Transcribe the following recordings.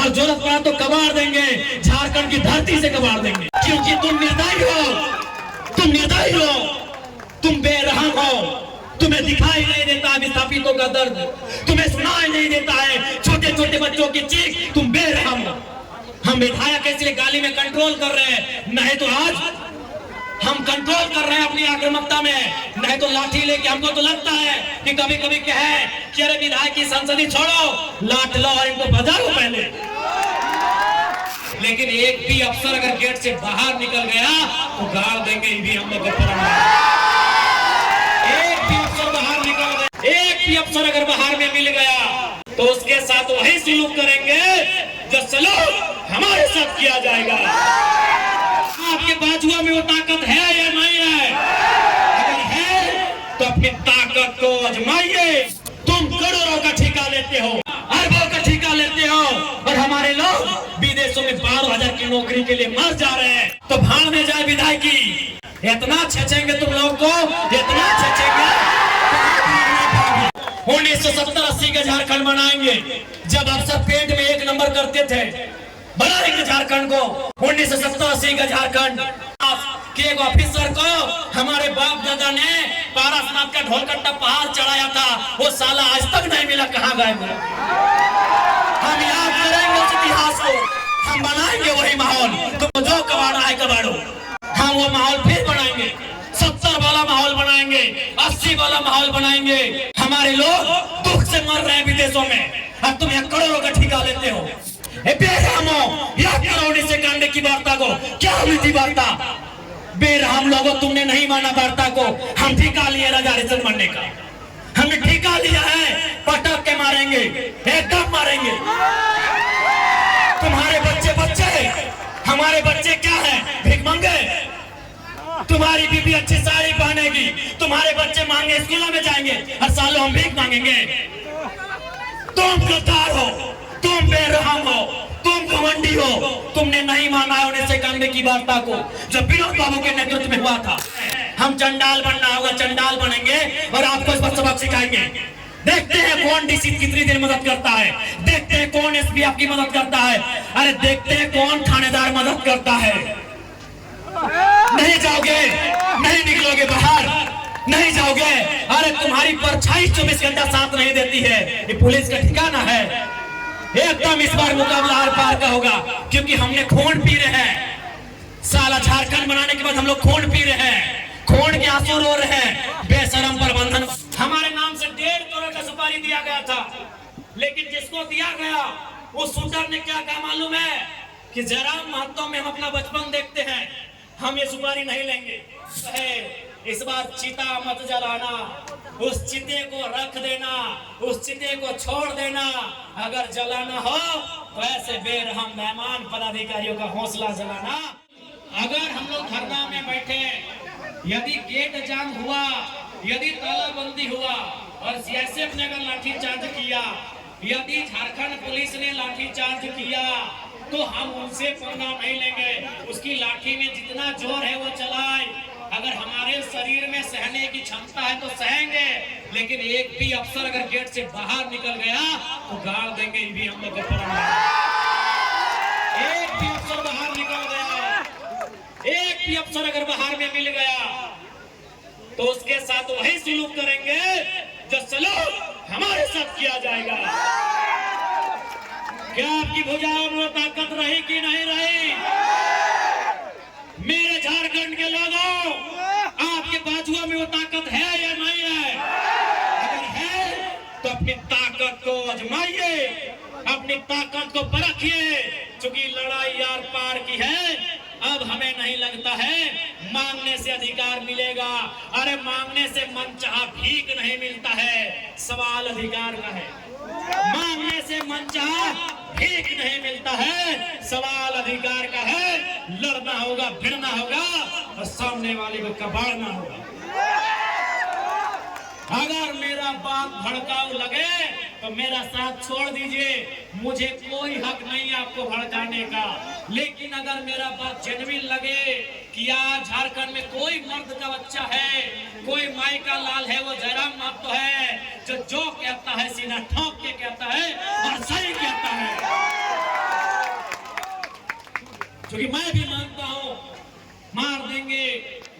और जरूरत पड़ा तो कबाड़ देंगे, झारखंड की धरती से कबाड़ देंगे, क्योंकि तुम निर्दयी हो, तुम निर्दयी हो, तुम बेरहम हो। तुम्हें दिखाई नहीं देता है विस्थापितों का दर्द, तुम्हें सुनाई नहीं देता है छोटे छोटे बच्चों की चीख, तुम बेरहम हो। हम विधायक इसलिए गाली में कंट्रोल कर रहे हैं, नहीं तो आज हम कंट्रोल कर रहे हैं अपनी आक्रामकता में, नहीं तो लाठी लेके हमको तो लगता है कि कभी कभी कहे कि अरे विधायक की संसदी छोड़ो, लाठ लो और इनको बजाओ पहले। लेकिन एक भी अफसर अगर गेट से बाहर निकल गया तो गाड़ देंगे ईवीएम में। एक भी अफसर बाहर निकल गया, एक भी अफसर अगर बाहर में मिल गया तो उसके साथ वही सलूक करेंगे जो सलूक हमारे साथ किया जाएगा। आपके बाजुओं में वो ताकत है या नहीं है? अगर है तो अपनी ताकत को आजमाइए। तुम करोड़ों का ठेका लेते हो, अरबों का ठेका लेते हो, और हमारे लोग विदेशों में 12,000 की नौकरी के लिए मर जा रहे हैं। तो भाड़ में जाए विधायकी, इतना छेचेंगे तुम लोग को, इतना छेचेंगे। 1970-80 का झारखंड बनाएंगे, जब अफसर पेट में 1 नंबर करते थे, बनाएंगे झारखंड को 1970-80 का झारखंड। एक ऑफिसर को हमारे बाप दादा ने पारसनाथ का ढोलकट्टा पहाड़ चढ़ाया था, वो साला आज तक नहीं मिला, कहाँ गए? हम याद करेंगे उस इतिहास को, हम बनाएंगे वही माहौल। तुम जो कबाड़ा है कबाड़ो, हम वो माहौल फिर बनाएंगे, 70 वाला माहौल बनाएंगे, 80 वाला माहौल बनाएंगे। हमारे लोग दुख से मर रहे हैं विदेशों में, अब तुम यहाँ करोड़ों का ठेका लेते हो। करोड़ों से कांडे की वार्ता को क्या हुई थी वार्ता? बेरहम लोगों, तुमने नहीं माना वार्ता को। हम ठेका लिए राजा हरिश्चंद्र मरने का, हमने ठेका लिया है, पटक के मारेंगे, एकदम मारेंगे। तुम्हारे बच्चे हमारे बच्चे क्या है? भीख मंगे। तुम्हारी बीबी अच्छी साड़ी पहनेगी, तुम्हारे बच्चे मांगे स्कूलों में जाएंगे, हर साल हम भीख मांगेंगे। तुम गद्दार हो, तुम बेरहम हो, तुम घमंडी हो। तुमने नहीं माना है 1991 की वार्ता को, जो विनोद बाबू के नेतृत्व में हुआ था। हम चंडाल बनना होगा, चंडाल बनेंगे और आपको इस पर सबक सिखाएंगे। देखते हैं कौन डीसी कितनी देर मदद करता है, देखते हैं कौन एसपी आपकी मदद करता है, अरे देखते हैं कौन थानेदार मदद करता है। नहीं जाओगे, नहीं निकलोगे बाहर, नहीं जाओगे। अरे तुम्हारी परछाई 24 घंटा साथ नहीं देती है, ये पुलिस का ठिकाना है। एकदम इस बार मुकाबला आर पार का होगा, क्योंकि हमने खून पी रहे हैं। साला झारखंड बनाने के बाद हम लोग खून पी रहे हैं, खून के आंसू रो रहे हैं। बेशरम प्रबंधन, हमारे नाम से 1.5 करोड़ का सुपारी दिया गया था, लेकिन जिसको दिया गया उस शूटर ने क्या कहा मालूम है? कि जयराम महतो में हम अपना बचपन देखते हैं, हम ये सुपारी नहीं लेंगे। इस बार चिता मत जलाना, उस चिते को रख देना, उस चिते को छोड़ देना। अगर जलाना हो तो ऐसे बेरहम मेहमान पदाधिकारियों का हौसला जलाना। अगर हम लोग धरना में बैठे, यदि गेट जाम हुआ, यदि तालाबंदी हुआ और सीआरपीएफ ने अगर लाठीचार्ज किया, यदि झारखंड पुलिस ने लाठीचार्ज किया, तो हम उनसे पंगा नहीं लेंगे। उसकी लाठी में जितना जोर है वो चलाए। अगर हमारे शरीर में सहने की क्षमता है तो सहेंगे, लेकिन एक भी अफसर अगर गेट से बाहर निकल गया तो गाड़ देंगे ईवीएम में। एक भी अफसर बाहर निकल गया, एक भी अफसर अगर बाहर में मिल गया तो उसके साथ वही सलूक करेंगे जो सलूक हमारे साथ किया जाएगा। क्या आपकी भुजाओं में ताकत रही कि नहीं रही? मेरे झारखंड के लोगों, आपके बाजुओं में वो ताकत है या नहीं है? अगर है तो अपनी ताकत को आजमाइए, अपनी ताकत को परखिए। चूंकि लड़ाई यार पार की है, अब हमें नहीं लगता है मांगने से अधिकार मिलेगा। अरे मांगने से मनचाहा भीख नहीं मिलता है, सवाल अधिकार का है। मांगने से मनचाहा भीख नहीं मिलता है, सवाल अधिकार का है। लड़ना होगा, भिड़ना होगा और सामने वाले को कबाड़ना होगा। अगर मेरा बात भड़काऊ लगे तो मेरा साथ छोड़ दीजिए, मुझे कोई हक नहीं आपको भड़काने का। लेकिन अगर मेरा बात जेन्युइन लगे कि आज झारखंड में कोई मर्द का बच्चा है, कोई माई का लाल है, वो जयराम महतो है, जो कहता है सीना ठोक के कहता है और सही कहता है। क्योंकि मैं भी मानता हूं मार देंगे,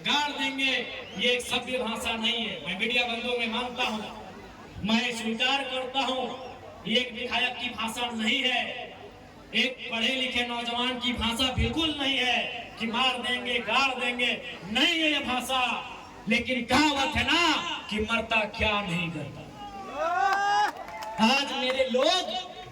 गाड़ देंगे, ये एक सभ्य भाषा नहीं है। मैं मीडिया बंधुओं में मानता हूं, मैं स्वीकार करता हूं, ये एक विधायक की भाषा नहीं है, एक पढ़े लिखे नौजवान की भाषा बिल्कुल नहीं है कि मार देंगे, गाड़ देंगे, नहीं है ये भाषा। लेकिन कहावत है ना कि मरता क्या नहीं करता। आज मेरे लोग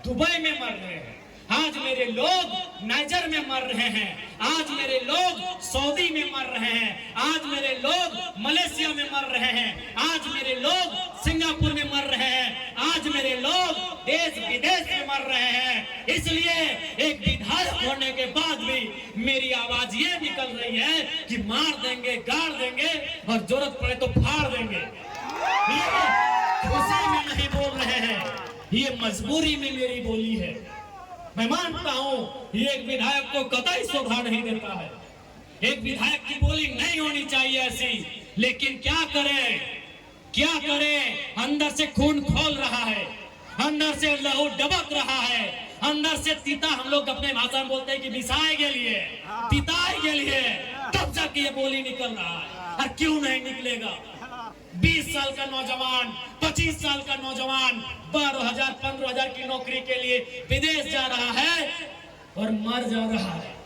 दुबई में मर रहे हैं, आज मेरे लोग नाइजर में मर रहे हैं, आज मेरे लोग सऊदी में मर रहे हैं, आज मेरे लोग मलेशिया में मर रहे हैं, आज मेरे लोग सिंगापुर में मर रहे हैं, आज मेरे लोग देश विदेश में मर रहे हैं। इसलिए एक विधायक होने के बाद भी मेरी आवाज ये निकल रही है कि मार देंगे, गाड़ देंगे और जरूरत पड़े तो फाड़ देंगे। खुशी में नहीं बोल रहे हैं, ये मजबूरी में मेरी बोली है। मैं मानता हूं ये एक विधायक को कतई शोभा नहीं देता है, एक विधायक की बोली नहीं होनी चाहिए ऐसी, लेकिन क्या करें, क्या करें, अंदर से खून खोल रहा है, अंदर से लहू डबक रहा है, अंदर से तीता, हम लोग अपने भाषा में बोलते हैं कि बिसाए के लिए, तिताए के लिए, तब जाके ये बोली निकल रहा है। और क्यों नहीं निकलेगा? 20 साल का नौजवान, 25 साल का नौजवान 12,000 15,000 की नौकरी के लिए विदेश जा रहा है और मर जा रहा है।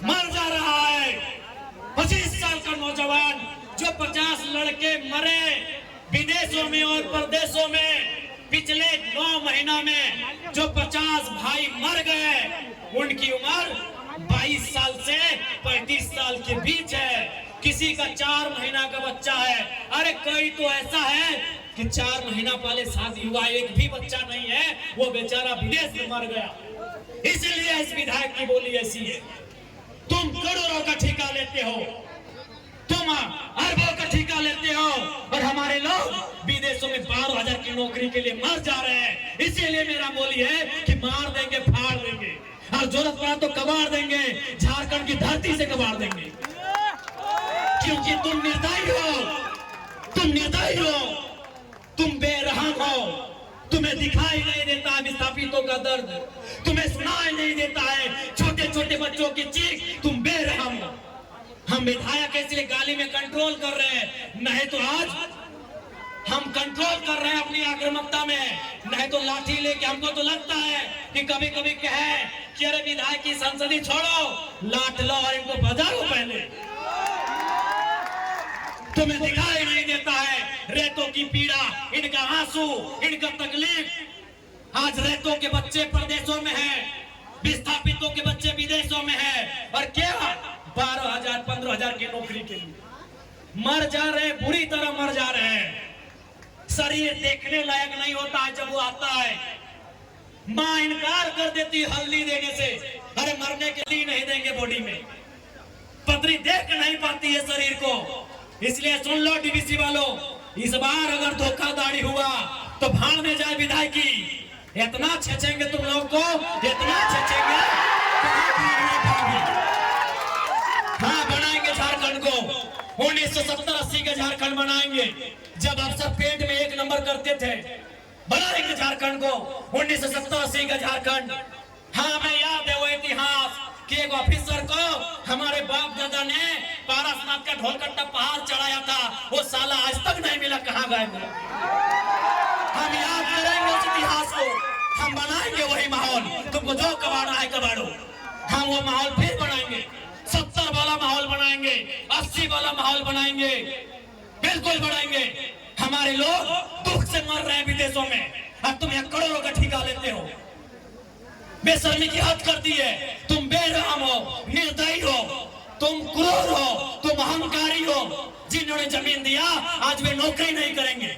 मर जा रहा है 25 साल का नौजवान, जो 50 लड़के मरे विदेशों में और परदेशों में। पिछले 9 महीना में जो 50 भाई मर गए, उनकी उम्र 22 साल से 35 साल के बीच है। किसी का 4 महीना का बच्चा है, अरे कोई तो ऐसा है कि 4 महीना पहले शादी हुआ, एक भी बच्चा नहीं है, वो बेचारा विदेश में मर गया। इसलिए इस विधायक की बोली ऐसी है। तुम करोड़ों का ठेका लेते हो, तुम अरबों का ठेका लेते हो, और हमारे लोग विदेशों में 12,000 की नौकरी के लिए मर जा रहे हैं। इसीलिए मेरा बोली है कि मार देंगे, फाड़ देंगे, और जरूरत पड़ा तो कबाड़ देंगे, झारखंड की धरती से कबाड़ देंगे। क्योंकि तुम निर्दयी हो, तुम निर्दयी हो, तुम बेरहम हो, तुम्हें दिखाई नहीं देता है विस्थापितों का दर्द, तुम्हें सुनाई नहीं देता है छोटे छोटे बच्चों की चीख, तुम बेरहम हो। हम विधायक इसलिए गाली में कंट्रोल कर रहे हैं, नहीं तो आज हम कंट्रोल कर रहे हैं अपनी आक्रामकता में, नहीं तो लाठी लेके। हमको तो लगता है कि कभी कभी कहे कि अरे विधायक की संसदी छोड़ो, लाठ लो और इनको बजाओ पहले। तुम्हें दिखाई नहीं देता है रेतों की पीड़ा, इनका आंसू, इनका तकलीफ। आज रेतों के बच्चे प्रदेशों में हैं, विस्थापितों के बच्चे विदेशों में हैं, और क्या 12,000 15,000 की नौकरी के लिए मर जा रहे हैं, बुरी तरह मर जा रहे हैं। शरीर देखने लायक नहीं होता है जब वो आता है। माँ इनकार कर देती हल्दी देने से, अरे मरने के लिए नहीं देंगे बॉडी में, पतरी देख नहीं पाती है शरीर को। इसलिए सुन लो डीवीसी वालों, इस बार अगर धोखाधड़ी हुआ तो भाड़ में जाए विधायकी। इतना छेचेंगे तुम लोग को, इतना छेचेंगे, हाँ बनाएंगे झारखंड को, 1970-80 का झारखंड बनाएंगे, जब अफसर पेट में 1 नंबर करते थे। बनाएंगे झारखंड को, 1970-80 का झारखंड। हाँ मैं याद है वो इतिहास कि एक ऑफिसर को हमारे बाप दादा ने पारसनाथ का ढोलकट्टा पहाड़ चढ़ाया था, वो साला आज तक नहीं मिला, कहाँ गए? हम याद करेंगे उस इतिहास को, हम बनाएंगे वही माहौल। तुमको जो कबाड़ा है कबाड़ो, हम वो माहौल फिर बनाएंगे, 70 वाला माहौल बनाएंगे, 80 वाला माहौल बनाएंगे, बिल्कुल बनाएंगे। हमारे लोग दुख से मर रहे हैं विदेशों में, और तुम यहाँ करोड़ों का ठेका लेते हो। बेशर्मी की हद कर दी है। तुम बेरहम हो, निर्दयी हो, तुम क्रूर हो, तुम अहंकारी हो। जिन्होंने जमीन दिया आज वे नौकरी नहीं करेंगे,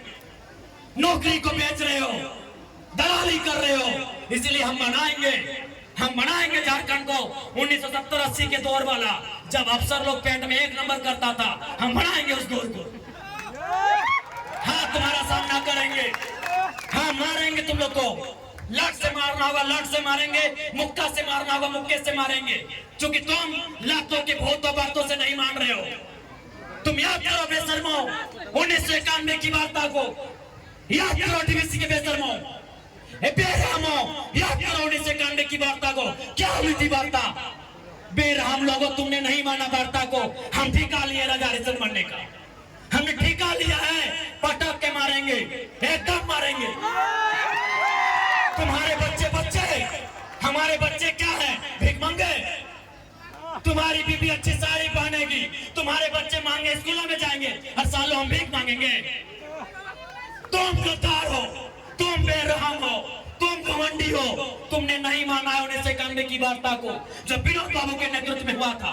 नौकरी को बेच रहे हो, दलाली कर रहे हो। इसलिए हम बनाएंगे झारखंड को 1970-80 के दौर वाला, जब अफसर लोग पेट में 1 नंबर करता था। हम बनाएंगे उस दौर को। हाँ तुम्हारा सामना करेंगे, हाँ मारेंगे तुम लोग को। लट से मारना होगा लट से मारेंगे, मुक्का से मारना होगा मुक्के से मारेंगे, क्योंकि तुम लातों की भूतों बातों से नहीं मान रहे हो। तुम याद करो बेशर्मो 1991 की वार्ता को, याद करो डीवीसी के बेशर्मो। बेरहमो याद करो 19 कांडे की वार्ता को। क्या हुई थी वार्ता? बेरहम लोगों, तुमने नहीं माना वार्ता को। हम ठिका लिए राजा हरिश्चंद्र मरने का, हमने ठिका लिया है। पटक के मारेंगे, एकदम मारेंगे। तुम्हारे बच्चे हमारे बच्चे क्या है? भिखमंगे। तुम्हारी बीबी अच्छी साड़ी पहनेगी, तुम्हारे बच्चे मांगे स्कूलों में जाएंगे, हर साल हम भीख मांगेंगे। तुम गद्दार हो, तुम बेरहम हो, तुम घमंडी हो। तुमने नहीं माना है 19 कांडे की वार्ता को जो विनोद बाबू के नेतृत्व में हुआ था।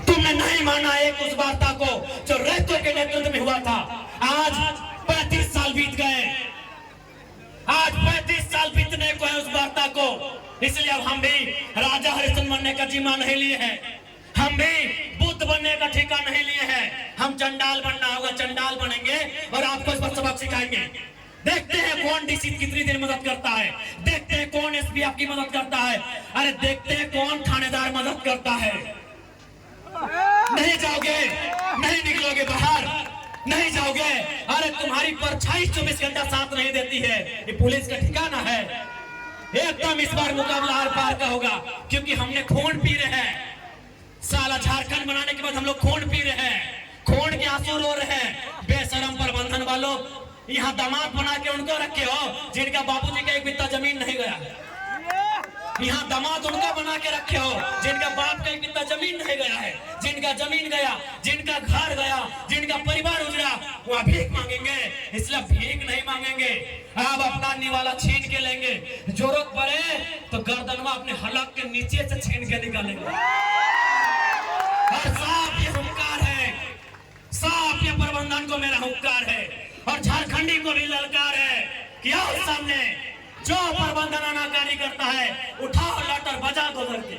तुमने नहीं माना एक उस वार्ता को जो रैतो के नेतृत्व में हुआ था। आज 35 साल बीत गए, आज 35 साल बीतने को है उस वार्ता को। इसलिए अब हम भी राजा हरिश्चंद्र बनने का जिम्मा नहीं लिए हैं, हम भी बुद्ध बनने का ठेका नहीं लिए हैं। हम चंडाल बनना होगा, चंडाल बनेंगे और आपको इस पर सबक सिखाएंगे। देखते हैं कौन डीसी कितनी देर मदद करता है, देखते हैं कौन एसपी आपकी मदद करता है, अरे देखते हैं कौन थानेदार मदद करता है। नहीं जाओगे, नहीं निकलोगे बाहर, नहीं जाओगे। अरे तुम्हारी परछाई 24 घंटा साथ नहीं देती है, ये पुलिस का ठिकाना है। एकदम इस बार मुकाबला आर पार का होगा, क्योंकि हमने खून पी रहे हैं। साला झारखंड बनाने के बाद हम लोग खून पी रहे हैं, खून के आंसू रो रहे हैं। बेशरम प्रबंधन वालों, यहाँ दामाद बना के उनको रखे हो जिनका बाबूजी का एक बित्ता जमीन नहीं गया। यहाँ दामाद उनका बना के रखे हो जिनका बाप का एक बित्ता जमीन नहीं गया है। जिनका जमीन गया, जिनका घर गया, जिनका परिवार उजड़ा, वह भीख मांगेंगे। इसलिए भीख नहीं मांगेंगे, अब अपना निवाला छीन के लेंगे। जरूरत पड़े तो गर्दनवा अपने हलक के नीचे से छीन के निकालेंगे। और साफ ये हुंकार है, साफ ये प्रबंधन को मेरा हुंकार है और झारखंडी को भी ललकार है कि आओ सामने, जो प्रबंधन आनाकानी करता है उठाओ लटर बजा दो करके।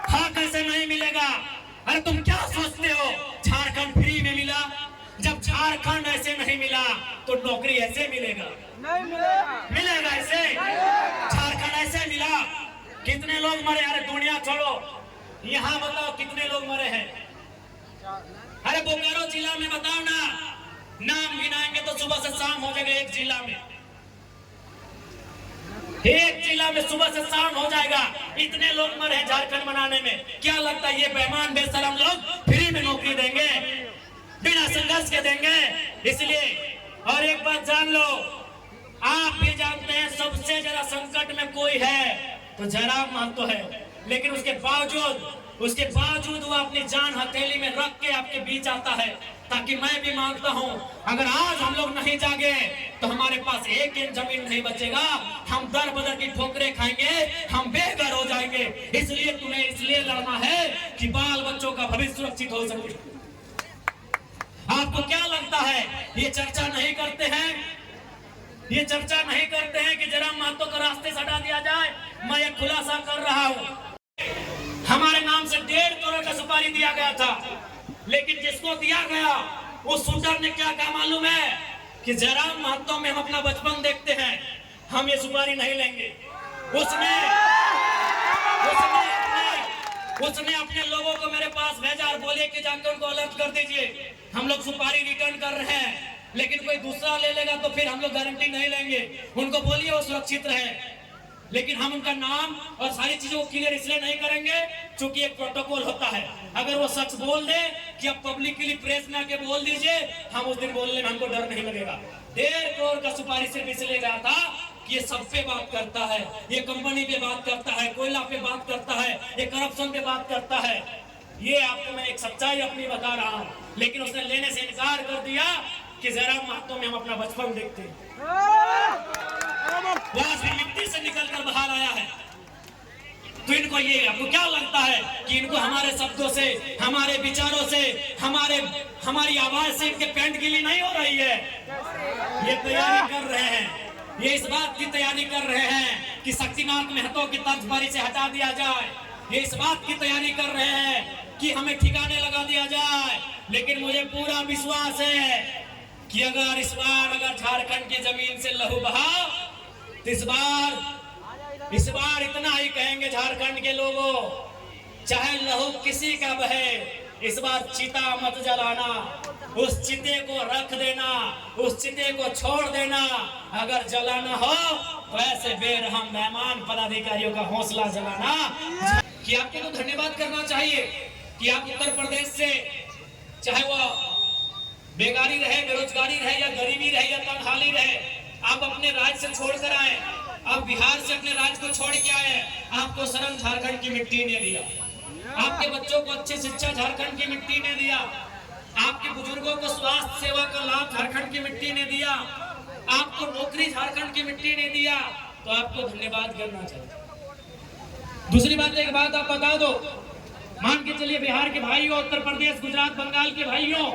हाँ, कैसे नहीं मिलेगा? अरे तुम क्या सोचते हो झारखंड फ्री में मिला? जब झारखंड ऐसे नहीं मिला तो नौकरी ऐसे मिलेगा? नहीं मिलेगा। मिलेगा ऐसे? झारखंड ऐसे मिला? कितने लोग मरे? अरे दुनिया छोड़ो, यहाँ बताओ कितने लोग मरे हैं? अरे बोकारो जिला में बताओ ना, नाम गिनाएंगे तो सुबह से शाम हो जाएगा। एक जिला में सुबह से शाम हो जाएगा। इतने लोग मरे हैं झारखंड बनाने में। क्या लगता है ये बेईमान बेशरम लोग फ्री में नौकरी देंगे? बिना संघर्ष के देंगे? इसलिए और एक बात जान लो, आप भी जानते हैं सबसे ज्यादा संकट में कोई है तो जयराम महतो है। लेकिन उसके बावजूद वो अपनी जान हथेली में रख के आपके बीच आता है, ताकि मैं भी मांगता हूं अगर आज हम लोग नहीं जागे तो हमारे पास एक इंच जमीन नहीं बचेगा। हम दर बदर की ठोकरें खाएंगे, हम बेघर हो जाएंगे। इसलिए तुम्हें इसलिए लड़ना है कि बाल बच्चों का भविष्य सुरक्षित हो सके। आपको क्या लगता है ये चर्चा नहीं करते हैं? ये चर्चा नहीं करते हैं कि जयराम महतो को रास्ते से हटा दिया जाए? मैं एक खुलासा कर रहा हूं, हमारे नाम से 1.5 करोड़ का सुपारी दिया गया था, लेकिन जिसको दिया गया उस शूटर ने क्या कहा मालूम है? कि जयराम महतो में हम अपना बचपन देखते हैं, हम ये सुपारी नहीं लेंगे। उसने अपने लोगों को मेरे पास भेजा और बोले कि जाकर उनको अलर्ट कर दीजिए, हम लोग सुपारी रिटर्न कर रहे हैं, लेकिन कोई दूसरा ले लेगा तो फिर हम लोग गारंटी नहीं लेंगे। उनको बोलिए वो सुरक्षित रहे, लेकिन हम उनका नाम और सारी चीजों को क्लियर इसलिए नहीं करेंगे क्योंकि एक प्रोटोकॉल होता है। अगर वो सच बोल दे कि अब पब्लिकली प्रेस में आके बोल दीजिए, हम उस दिन बोलने में हमको डर नहीं लगेगा। 1.5 करोड़ का सुपारी सिर्फ इसलिए गया था कि ये सब पे बात करता है, ये कंपनी पे बात करता है, कोयला पे बात करता है, ये करप्शन पे बात करता है। ये आपको मैं एक सच्चाई अपनी बता रहा हूँ, लेकिन उसने लेने से इनकार कर दिया कि जयराम महतो में हम अपना बचपन देखते हैं। मिट्टी से निकलकर बाहर आया है, तो इनको ये आपको क्या लगता है कि इनको हमारे शब्दों से, हमारे विचारों से, हमारी आवाज से इनके पेंट गिली नहीं हो रही है? ये तैयारी कर रहे हैं, ये इस बात की तैयारी कर रहे हैं कि शक्तिनाथ महतो की तर्जबारी से हटा दिया जाए। ये इस बात की तैयारी कर रहे हैं कि हमें ठिकाने लगा दिया जाए। लेकिन मुझे पूरा विश्वास है कि अगर इस बार झारखंड की जमीन से लहू बहा तो इस बार इतना ही कहेंगे झारखंड के लोगों, चाहे लहू किसी का बहे, इस बार चिता मत जलाना। उस चिते को रख देना, उस चिते को छोड़ देना। अगर जलाना हो तो ऐसे बेरहम मेहमान पदाधिकारियों का हौसला जलाना। कि आपको तो धन्यवाद करना चाहिए कि आप उत्तर प्रदेश से, चाहे वो बेकारी रहे, बेरोजगारी रहे, या गरीबी रहे, या तंगहाली रहे, आप अपने राज्य से छोड़कर आए। आप बिहार से अपने राज्य को छोड़ के आए। आपको शरण झारखंड की मिट्टी ने दिया, आपके बच्चों को अच्छी शिक्षा झारखंड की मिट्टी ने दिया, आपके बुजुर्गों को स्वास्थ्य सेवा का लाभ झारखंड की मिट्टी ने दिया, आपको नौकरी झारखंड की मिट्टी ने दिया। तो आपको धन्यवाद करना चाहिए। दूसरी बात, एक बात आप बता दो, मान के चलिए बिहार के भाइयों, उत्तर प्रदेश, गुजरात, बंगाल के भाइयों,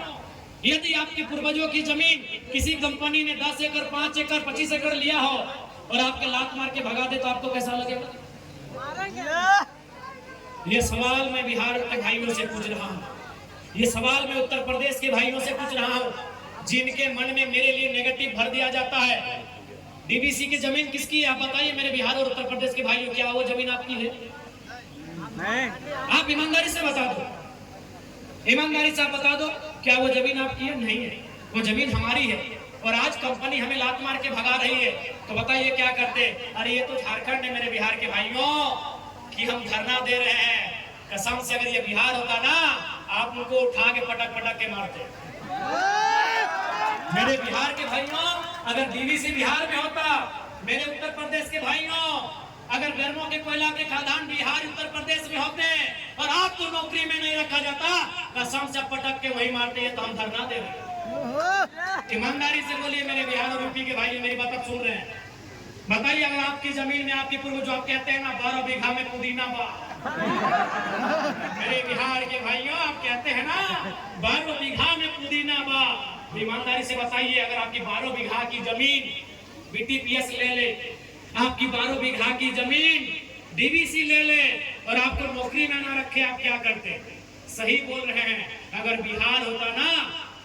यदि आपके पूर्वजों की जमीन किसी कंपनी ने 10 एकड़, 5 एकड़, 25 एकड़ लिया हो और आपके लात मार के भगा दे, तो आपको कैसा लगेगा? ये सवाल मैं बिहार के भाइयों से पूछ रहा हूँ, ये सवाल मैं उत्तर प्रदेश के भाइयों से पूछ रहा हूँ, जिनके मन में मेरे लिए नेगेटिव भर दिया जाता है। डीवीसी की जमीन किसकी है? आप बताइए मेरे बिहार और उत्तर प्रदेश के भाइयों, क्या वो जमीन आपकी है? आप ईमानदारी से बता दो, ईमानदारी से आप बता दो, क्या वो जमीन आपकी है? नहीं है, वो जमीन हमारी है। और आज कंपनी हमें लात मार के भगा रही है, तो बताइए क्या करते? अरे ये तो झारखंड है मेरे बिहार के भाइयों, कि हम धरना दे रहे हैं। कसम से अगर ये बिहार होता ना, आप उनको उठा के पटक पटक के मारते। मेरे बिहार के भाइयों, अगर डीवीसी बिहार में होता, मेरे उत्तर प्रदेश के भाइयों, अगर बेरमो के कोयला के खदान बिहार उत्तर प्रदेश में होते और आपको नौकरी में नहीं रखा जाता, कसम से पटक के वही मारते हैं। तो हम धरना दे रहे। ईमानदारी से बोलिए मेरे बिहार और यूपी के भाई, मेरी बात सुन रहे हैं, बताइए अगर आपकी जमीन में आपके पूर्वज, आप कहते हैं ना 12 बीघा में पुदीना बा, मेरे बिहार के भाइयों आप कहते हैं ना 12 बीघा में पुदीना बा, ईमानदारी से बताइए अगर आपकी 12 बीघा की जमीन बीटीपीएस ले ले, आपकी 12 बीघा की जमीन डीवीसी ले ले और आपको नौकरी में ना रखे, आप क्या करते? सही बोल रहे हैं, अगर बिहार होता ना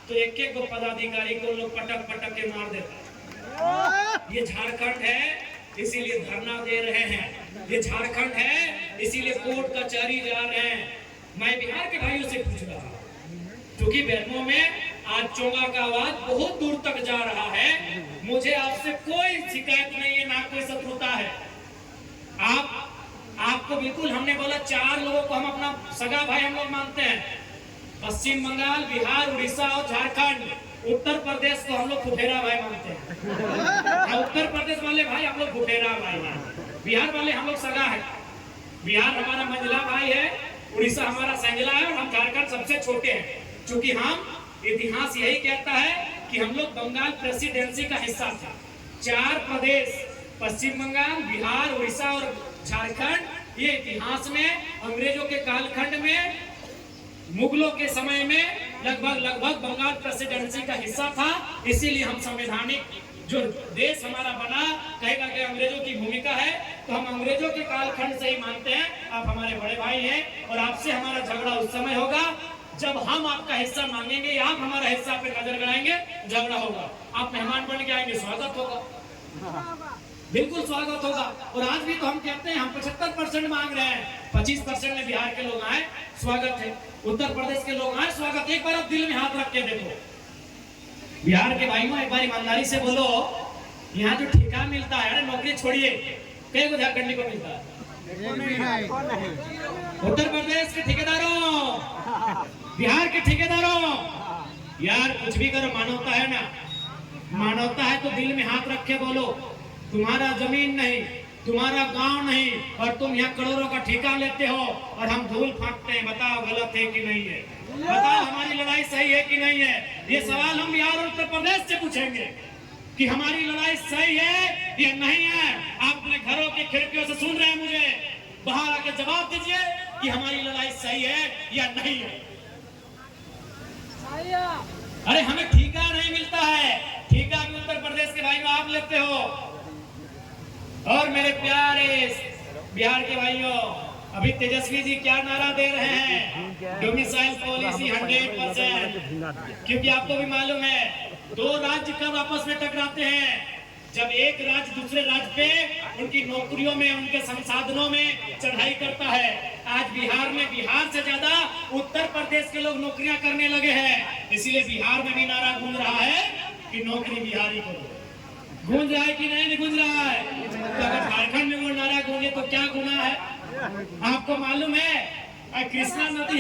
तो एक एक को पदाधिकारी को लोग पटक पटक के मार देते। ये झारखंड है इसीलिए धरना दे रहे हैं, ये झारखंड है इसीलिए कोर्ट कचहरी जा रहे हैं। मैं बिहार के भाइयों से पूछ रहा हूं, क्योंकि बेरमो में आज चोंगा का आवाज बहुत दूर तक जा रहा है। मुझे आपसे कोई शिकायत नहीं है, ना कोई शत्रुता है। आपको बिल्कुल, हमने बोला 4 लोगों को हम अपना सगा भाई हम लोग मानते हैं, पश्चिम बंगाल, बिहार, उड़ीसा और झारखंड। उत्तर प्रदेश को हम लोग फुफेरा भाई मानते हैं। उत्तर प्रदेश वाले भाई हम लोग फुफेरा भाई मानते हैं, बिहार वाले हम लोग सगा है। बिहार हमारा मंझला भाई है, उड़ीसा हमारा संजला है, और हम झारखंड सबसे छोटे हैं। क्योंकि हम, इतिहास यही कहता है कि हम लोग बंगाल प्रेसिडेंसी का हिस्सा था। 4 प्रदेश, पश्चिम बंगाल, बिहार, उड़ीसा और झारखंड, ये इतिहास में अंग्रेजों के कालखंड में, मुगलों के समय में लगभग बंगाल प्रेसिडेंसी का हिस्सा था। इसीलिए हम संवैधानिक जो देश हमारा बना, कहेगा कि अंग्रेजों की भूमिका है, तो हम अंग्रेजों के कालखंड से ही मानते हैं। आप हमारे बड़े भाई हैं और आपसे हमारा झगड़ा उस समय होगा जब हम आपका हिस्सा मांगेंगे, या आप हमारा हिस्सा पे नजर गड़ाएंगे, झगड़ा होगा। आप मेहमान बन के आएंगे, स्वागत होगा, बिल्कुल स्वागत होगा। और आज भी तो हम कहते हैं, हम 75% मांग रहे हैं, 25% में बिहार के लोग आए, स्वागत है। उत्तर प्रदेश के लोग आए, स्वागत। एक बार आप दिल में हाथ रख के देखो, बिहार के भाइयों एक बार ईमानदारी से बोलो, यहाँ जो ठेका मिलता है, अरे नौकरी छोड़िए, कई को झारखंडी को मिलता है? उत्तर प्रदेश के ठेकेदारों, बिहार के ठेकेदारों, यार कुछ भी करो, मानवता है ना, मानवता है तो दिल में हाथ रख के बोलो, तुम्हारा जमीन नहीं, तुम्हारा गांव नहीं, और तुम यहाँ करोड़ों का ठेका लेते हो और हम धूल फाँकते हैं। बताओ गलत है कि नहीं है? बताओ हमारी लड़ाई सही है कि नहीं है? ये सवाल हम बिहार और उत्तर प्रदेश से पूछेंगे कि हमारी लड़ाई सही है या नहीं है। आप अपने घरों की खिड़कियों से सुन रहे हैं मुझे, बाहर आके जवाब दीजिए कि हमारी लड़ाई सही है या नहीं है। अरे हमें ठेका नहीं मिलता है, ठेका भी उत्तर प्रदेश के भाइयों आप लेते हो। और मेरे प्यारे बिहार के भाइयों, अभी तेजस्वी जी क्या नारा दे रहे हैं? डोमिसाइल पॉलिसी 100%, क्योंकि आपको भी मालूम है 2 राज्य कब आपस में टकराते हैं? जब एक राज्य दूसरे राज्य पे उनकी नौकरियों में, उनके संसाधनों में चढ़ाई करता है। आज बिहार में, बिहार से ज्यादा उत्तर प्रदेश के लोग नौकरियां करने लगे हैं। इसीलिए बिहार में भी नारा गूंज रहा है कि नौकरी बिहारी को दो। गूंज रहा है कि नहीं गूंज रहा है? तो अगर झारखंड में वो नारा गूंजे तो क्या गुनाह है? आपको मालूम है कृष्णा नदी